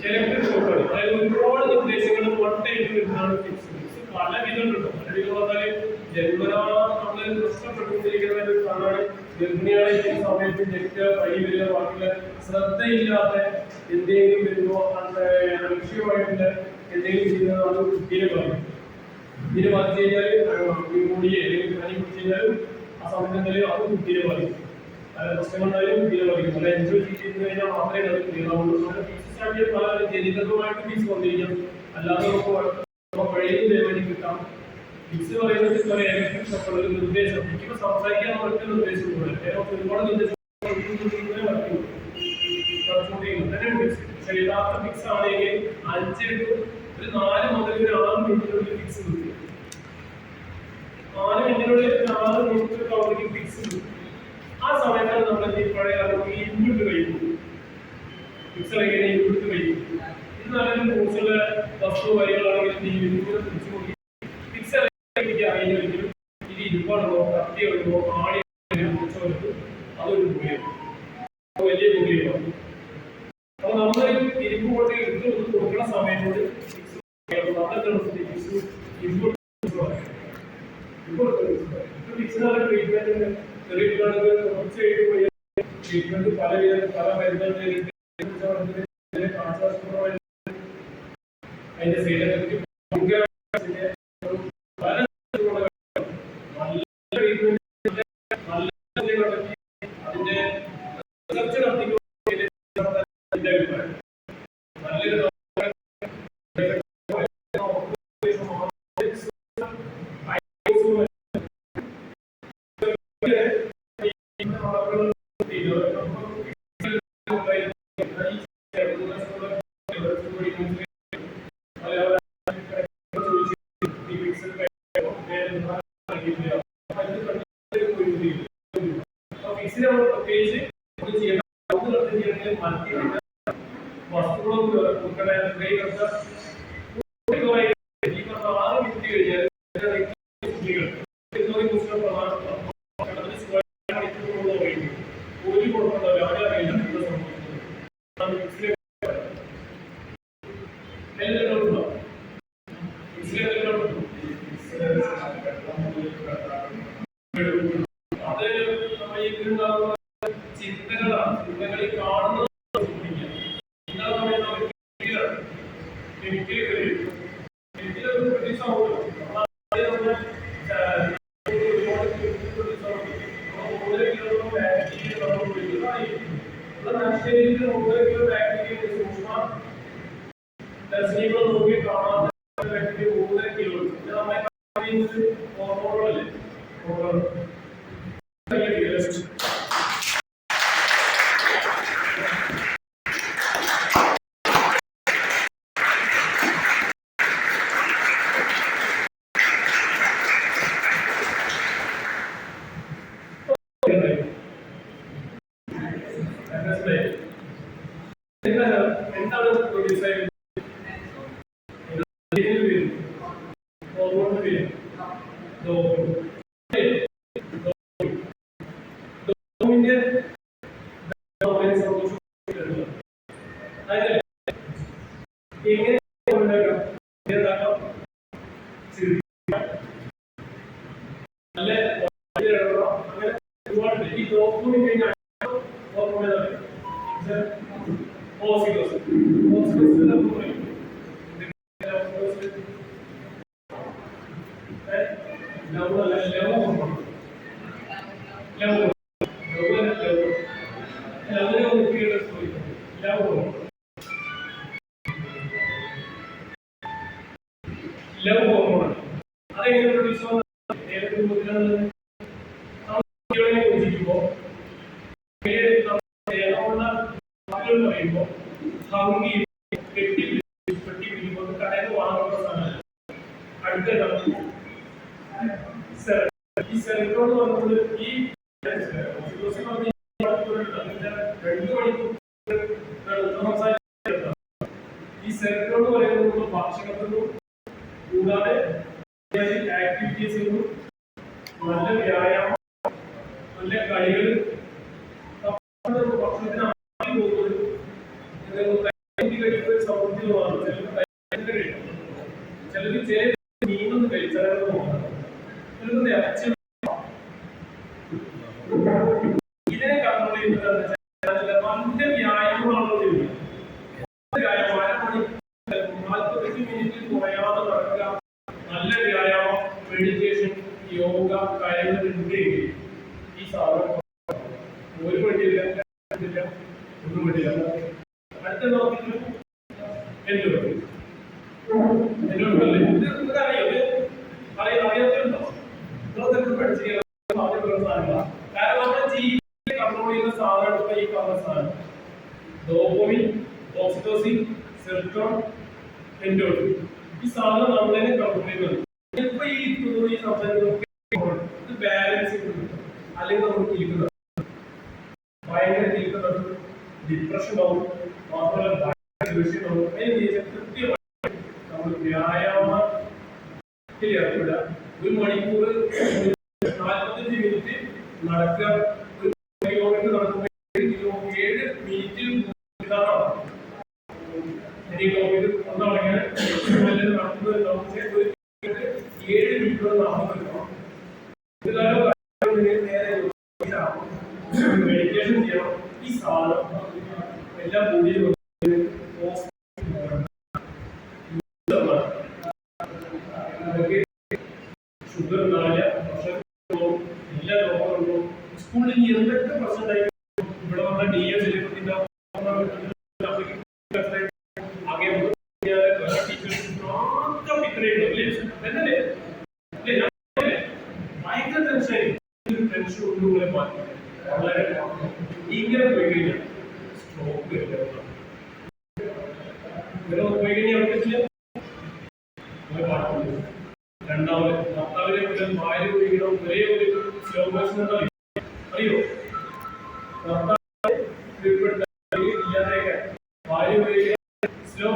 Electric ഷോക്കാണ്. അതായത് ഒരുപാട് നിർദ്ദേശങ്ങൾ വട്ടയിട്ട് വരുന്നതാണ് ഫിക്സ്. പല വിധങ്ങളുണ്ട്. പല വിധം പറഞ്ഞാൽ ജന്മനാ നമ്മൾ നഷ്ടപ്പെട്ടുകൊണ്ടിരിക്കുന്ന ഒരു സാധനമാണ് ഗർഭിണികളെ ഈ സമയത്ത് ഞെക്കുക, കൈ വരിക, ബാക്കിയുള്ള ശ്രദ്ധയില്ലാത്ത എന്തെങ്കിലും വരുമ്പോൾ ലക്ഷ്യമായിട്ടുള്ള എന്തെങ്കിലും ചെയ്യുന്നതാണ് കുട്ടിയെ പറയും. ഇതിനെ ബാധിച്ചു കഴിഞ്ഞാൽ കൂടിയെ അല്ലെങ്കിൽ പനി പിടിച്ചു കഴിഞ്ഞാലും ആ സമയത്ത് അത് കുട്ടിയെ പറയും. പ്രശ്നങ്ങളുണ്ടായാലും കുട്ടിയെ പറയും. നല്ല എൻജോയ് ചെയ്ത് കഴിഞ്ഞാൽ മാത്രമേ അത് ക്ലിയർ ആവുള്ളൂ. നമ്മുടെ പല ജനിതകമായിട്ട് ഫീസ് വന്നിരിക്കാം. അല്ലാതെ നമുക്ക് വഴിയിൽ വേദന കിട്ടാം. ഫിക്സ് പറയുന്നത് ഒരു നിർദ്ദേശം എനിക്ക് സംസാരിക്കാൻ ഒറ്റ നിർദ്ദേശം കൂടെ ഒരുപാട് നിർദ്ദേശം യഥാർത്ഥ ഫിക്സ് ആണെങ്കിൽ 5 ഒരു 4 മുതൽ ഒരു 6 മിനിറ്റിനുള്ളിൽ ഫിക്സ് കിട്ടും. 4 മിനിറ്റിനുള്ളിൽ 6 മിനിറ്റ് അവർക്ക് ഫിക്സ് കിട്ടും. ആ സമയത്താണ് നമ്മൾ പഴയ ഇൻപുട്ട് കഴിക്കും. ഫിക്സ് എങ്ങനെ ഇൻപുട്ട് കഴിക്കും. ഇത് നല്ലൊരു കോഴ്സുള്ള വസ്തു വരികളാണെങ്കിൽ തിരിച്ചു കൊടുക്കും. ഫിക്സ് അറിയില്ലെങ്കിലും ഇത് ഇരുപ്പാണോ കത്തിയോ ആണി അതൊരു ഗുണയാണ്, വലിയ ഗുണയാണ്. അപ്പൊ നമ്മൾ ഇരുമ്പ് കൊണ്ട് എടുത്ത് കൊടുക്കുന്ന സമയത്തോട് ട്രീറ്റ്മെന്റ് പല മരുന്നുകൾ അതിന്റെ സൈഡ് എഫക്ട് ചിന്തകളിൽ കാണുന്നത് ചില മീനൊന്നും കഴിച്ചാലും ഇതിനെ കൺട്രോൾ ചെയ്യുന്നത് നല്ല വ്യായാമമാണോ വ്യായാമം 45 മിനിറ്റ് കുറയാതെ നടക്കുക, നല്ല വ്യായാമം, മെഡിറ്റേഷൻ, യോഗ കാര്യങ്ങൾ ഉണ്ടെങ്കിൽ ഈ സാധനം ഒരു പറ്റിയില്ല, ഒന്നും പറ്റില്ല. അടുത്ത നോക്കിയിട്ട് എന്നോട് എന്നോടല്ലേ അറിയാത്തുണ്ടോ? പഠിച്ചിരിക്കണം. കാരണം നമ്മുടെ ജീവിതത്തെ കൺട്രോൾ ചെയ്യുന്ന സാധനമാണ് ഈ കാണുന്ന സാധനം. Dopamine, oxytocin, serotonin, endorphin. ഈ സാധനം നമ്മളെ കൺട്രോൾ ചെയ്യുന്നത്. ഇപ്പൊ ഈ സംസാരിക്കുന്നതൊക്കെ ഇത് ബാലൻസ് കിട്ടും. അല്ലെങ്കിൽ നമ്മൾ കേൾക്കുന്നത് ഭയങ്കര കേൾക്കുന്നത് ഡിപ്രഷൻ ആവും, മാത്രമല്ല കൃത്യമായി നമ്മൾ വ്യായാമത്തിൽ ഏർപ്പെടുക. ഒരു മണിക്കൂർ 45 മിനിറ്റ് നടക്കുക. ഒരു കിലോമീറ്റർ നടക്കുമ്പോൾ 7 മിനിറ്റ് കിലോമീറ്റർ ഒന്നാണെങ്കിൽ നടക്കുന്നത് 7 മിനിറ്റ് നടന്നു. മെഡിറ്റേഷൻ ചെയ്യണം. ഈ സാധനം എല്ലാം കൂടി ഷുഗർ ഉണ്ടാവില്ല, പ്രഷർ എല്ലാ രോഗങ്ങളും. സ്കൂളിൽ എന്തൊക്കെ പ്രശ്നം ഇവിടെ വന്ന DA സെലിബ്രിറ്റിന്റെ ഭയങ്കര ടെൻഷൻ ഒന്നുകൂടെ മാറ്റി വളരെ ഇങ്ങനെ പോയി കഴിഞ്ഞാൽ സ്ട്രോക്ക് ഇങ്ങനെ പോയി കഴിഞ്ഞാൽ അവർക്കില്ല. രണ്ടാമത് ഭർത്താവിനെ മുതൽ ഭാര്യ ഉപയോഗിക്കണം. ഒരേ ഒരു സ്ലോ മോഷൻ അറിയോ? ഭർത്താവ് ഇല്ലാതെ ഭാര്യ ഉപയോഗിക്കാൻ സ്ലോ.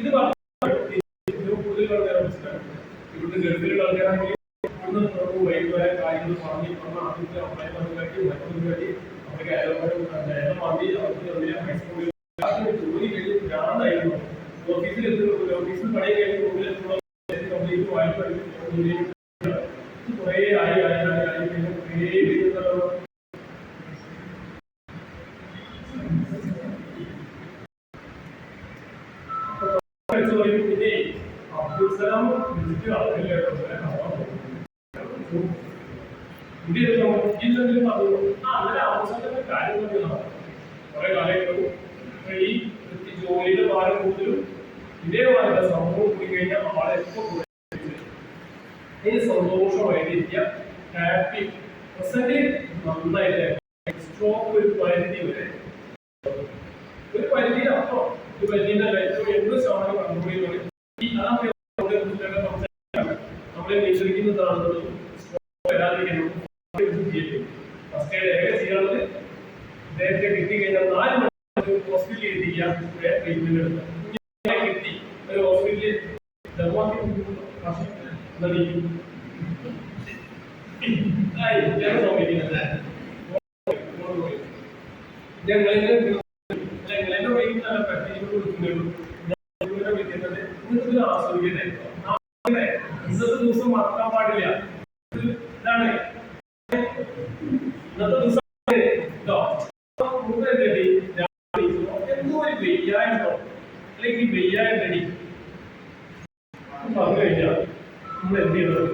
ഇത് കൂടുതൽ ആൾക്കാർ ഇവിടുത്തെ ഗൾഫിലുള്ള ആൾക്കാരാണെങ്കിൽ വൈകുന്നേരം കാര്യങ്ങൾ പറഞ്ഞ് ആദ്യത്തെ അപ്ലൈ കാട്ടി മറ്റൊന്നും അവർക്ക് അയൽക്കാരും മതി. അവർക്ക് ഹൈസ്കൂളിൽ ജോലി കഴിഞ്ഞ് ഭ്രാന്തായിരുന്നു. ഓഫീസിൽ ഓഫീസിൽ പണി കഴിഞ്ഞ് റൂമിലെത്തുമ്പോൾ കംപ്ലീറ്റ് വായ്പ കുറേ ആയി പിന്നെ അബ്ദുൽ സലാം വിളിച്ചിട്ട് ഇല്ലെങ്കിലും അത് അങ്ങനെ അവസരത്തിന്റെ കാര്യം തന്നെയാണ്. കുറെ കാലങ്ങളും ഈ ജോലിയുടെ ഭാരം കൂടുതലും ഇതേപോലെ സംഭവം കൂടി കഴിഞ്ഞാൽ ആളെ എപ്പോൾ സന്തോഷമായിട്ടിരിക്കുക, ഹാപ്പി പ്രസന്റ് നന്നായിട്ട്. സ്ട്രോക്ക് ഒരു പരിധി വരെ, ഒരു പരിധിയുടെ അപ്പുറം, ഒരു പരിധിയുടെ ഏറ്റവും 80% കൺട്രോൾ ചെയ്യുന്നത് ഈ നമ്മളെ നിയന്ത്രിക്കുന്നതാണ്. വരാതിരിക്കുന്നത് ഫസ്റ്റ് എയ്ഡ് എങ്ങനെ ചെയ്യാനുള്ളത് നേരത്തെ കിട്ടിക്കഴിഞ്ഞാൽ 4 മണിക്കൂർ ഹോസ്പിറ്റലിൽ എത്തിക്കുക, ട്രീറ്റ്മെന്റ് എടുക്കുക. കിട്ടി ഒരു ഹോസ്പിറ്റലിൽ ഇന്നത്തെ ദിവസം മറക്കാൻ പാടില്ല. ഇതാണ് ഇന്നത്തെ ദിവസം എന്തോ ഒരു വെയ്യായിട്ടോ അല്ലെങ്കിൽ വെയ്യായിട്ടടി പറഞ്ഞു കഴിഞ്ഞാൽ നമ്മൾ എന്ത് ചെയ്യണം?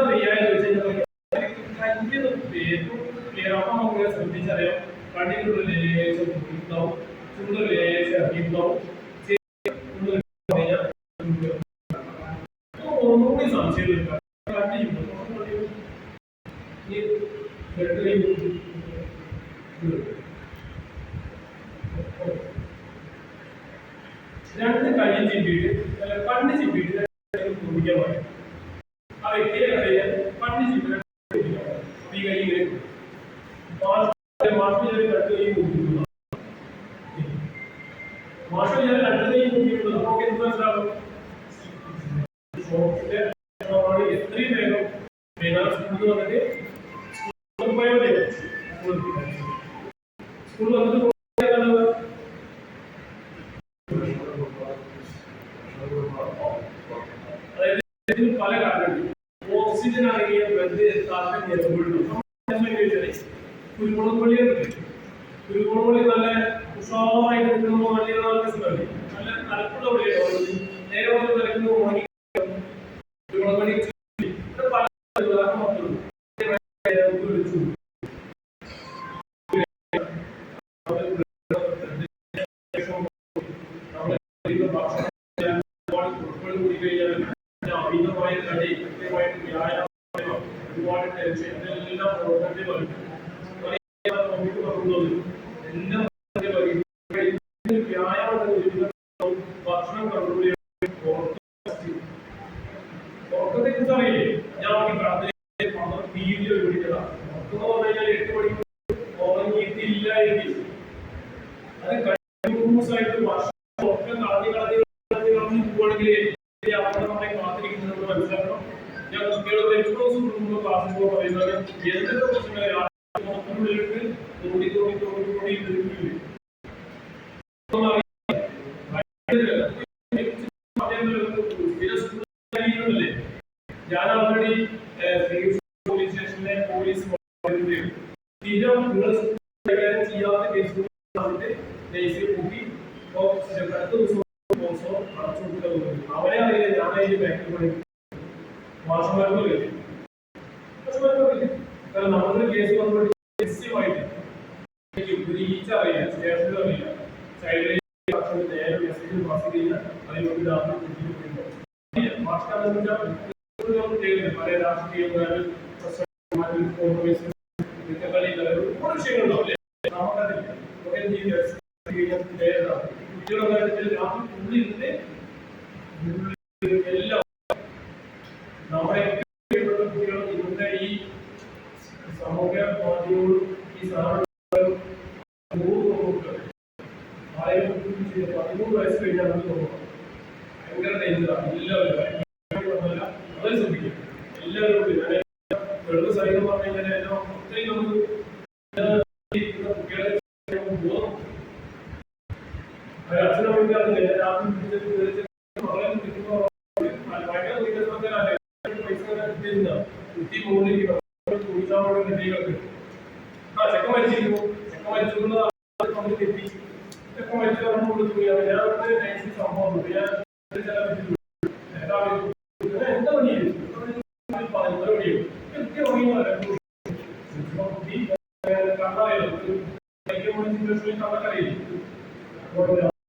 വെയ്യായെന്ന് വെച്ച് കഴിഞ്ഞാൽ ക്ലിയർ ആവാൻ നമുക്ക് ശ്രദ്ധിച്ചറിയാം. കണ്ണിനുള്ള ലേശം ഉണ്ടാവും, ചൂട് ലേശം ഇറങ്ങിയിട്ടുണ്ടാവും. ഒന്നുകൂടി സംശയം രണ്ട് കൈയും ചിമ്പിയിട്ട് കണ്ണ് ചിമ്പിയിട്ട് കുടിക്കാൻ പറയും. ആ വ്യക്തിയെ കണ്ടു കണ്ണ് ചിമ്പിട്ട് ഈ കൈ ഇങ്ങനെ മാഷ് ഞാൻ രണ്ട് കൈ കുടിക്കുന്നു. മാഷ് ഞാൻ രണ്ട് കൈ കുടിക്കുന്നത് നമുക്ക് എന്ത് മനസ്സിലാവും? എത്രയും വേഗം സ്കൂളിൽ വന്നിട്ട് പോയാൽ മതി. സ്കൂളിൽ വന്നിട്ട് കുരുമുളക് പൊടിയുണ്ട്. കുരുമുളക് പൊടി നല്ല ഉഷാറായിട്ട് നിൽക്കുന്ന നല്ല നല്ല തലപ്പുള്ള പൊടിയാണ്. നേരെ വന്ന് നിൽക്കുന്ന ഉണങ്ങി കുരുമുളക് പൊടി അമിതമായ തടി, കൃത്യമായിട്ട് വ്യായാമം, ഒരുപാട് ടെൻഷൻ, ഇതെല്ലാം നമുക്ക് പറയുന്നത് എല്ലാം വ്യായാമം ഭക്ഷണം കൺട്രോൾ ചെയ്യാൻ ഉറക്കത്തെ കുറിച്ച് അറിയില്ലേ? ഞാൻ വീഡിയോ പിടിച്ചതാണ്. ഉറക്കം എന്ന് പറഞ്ഞു കഴിഞ്ഞാൽ 8 മണിക്കൂർ ഉറങ്ങിയിട്ടില്ല എങ്കിൽ അത് കണ്ടിന്യൂസ് ആയിട്ട് ഭക്ഷണം ഉറക്കം കളഞ്ഞ് പോവുകയാണെങ്കിൽ നമ്മളെ കാത്തിരിക്കുന്നത് നമ്മൾ മനസ്സിലാക്കണം. ഞാൻ കുട്ടികളോട് എക്സ്പ്ലോസ് കൊടുക്കുമ്പോൾ ക്ലാസ്സിൽ പറയുന്നത് എന്തൊക്കെ പ്രശ്നങ്ങൾ മൊത്തത്തിലേക്ക് ഞാൻ ഓൾറെഡി പോലീസ് സ്റ്റേഷനിലെ പോലീസ് സ്ഥിരം കൈകാര്യം ചെയ്യാത്ത കേസുകൾ കൂട്ടി അടുത്ത ദിവസം അടച്ചു കൊടുക്കുന്നത് അവരെ അറിയില്ല. ഞാൻ അതിന്റെ ബാക്കിൽ പണി മാഷന്മാർക്കും കാരണം നമ്മളൊരു കേസ് വന്നുകൊണ്ട് രഹസ്യമായിട്ട് റീച്ച് അറിയില്ല, സ്റ്റേഷനിൽ അറിയില്ല, ചൈൽഡ് നേരെ മെസ്സേജ് പാസ് ചെയ്യുന്ന അതിനോട് പല രാഷ്ട്രീയക്കാരും ഒരുപാട് വിഷയങ്ങളുണ്ടാവില്ലേ? നമുക്കതില്ല ഉള്ളിൽ എല്ലാം നമ്മുടെ ഇന്നത്തെ ഈ സാമൂഹ്യ മാധ്യമങ്ങളും ഈ സാധനങ്ങളും 13 വയസ്സ് കഴിഞ്ഞാൽ നമുക്ക് തോന്നുന്നു ഭയങ്കര ഡേഞ്ചറാണ്. എല്ലാവരും വളരെ ശ്രദ്ധിക്കും. എല്ലാവരും വെറുതെ സൈഡ് പറഞ്ഞു കഴിഞ്ഞാൽ എല്ലാം ഒത്തിരി നമുക്ക് കുട്ടികളെ ബോധം അച്ഛനമ്മയ്ക്കറിയില്ല. ചെക്കൻ മരിച്ചിരിക്കുന്നു, ചെക്കൻ മരിച്ചിരുന്നത് തെറ്റി, ചെക്കൻ മരിച്ചു സംഭവം എന്താ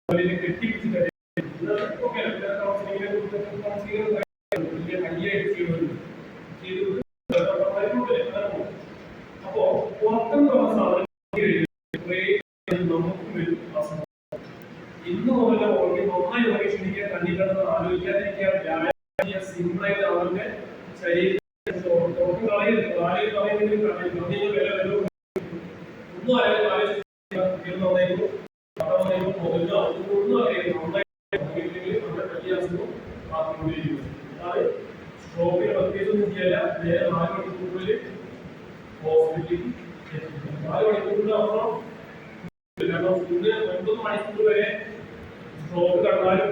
പണിയും കെട്ടിപ്പിടിച്ച് അപ്പോ പുറത്തുനിന്ന് വന്ന സാധനം നമുക്ക് വരും. ഇന്ന് മുതൽ നന്നായി ഉറങ്ങി ക്ഷണിക്കാൻ കണ്ടിട്ടുണ്ടെന്ന് ആലോചിക്കാതിരിക്കാൻ വ്യായാമം സിമ്പിളായിട്ട് അവരുടെ ശരീരത്തിൽ കളയുന്നത് ഒന്നും ആലോചിച്ചു സ്ട്രോക്കിന് പ്രത്യേകിച്ചൊന്നും ചെയ്യല്ല. നേരെ 4 മണിക്കൂറിൽ ഹോസ്പിറ്റലിൽ 4 മണിക്കൂറിൽ അപ്പുറം കാരണം ഇന്ന് 9 മണിക്കൂർ വരെ സ്ട്രോക്ക് കണ്ടാലും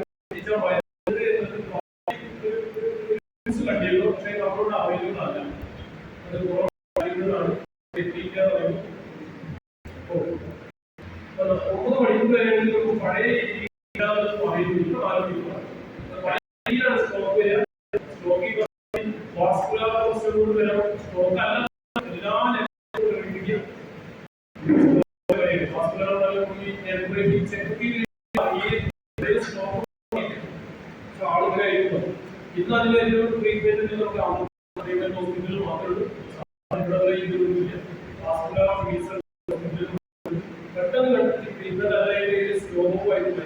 കണ്ടിരുന്നു. പക്ഷേ നമ്മളോട് അവൈലബിൾ അല്ല. അത് കുറവാണ്. 9 മണിക്കൂർ വരെ പഴയ സ്ട്രോക്ക് വരിക. സ്ട്രോക്ക് വാസ്കുലർ പ്രശ്നങ്ങൾ വരാം. സ്ട്രോക്ക് അല്ല എല്ലാ ആളുകളായിരുന്നു. ഇന്ന് അതിലൊരു ട്രീറ്റ്മെന്റ് നമുക്ക് ഹോസ്പിറ്റലിൽ മാത്രമേ പെട്ടെന്ന് ട്രീറ്റ്മെന്റ് അതായത് സ്ലോവായിട്ട്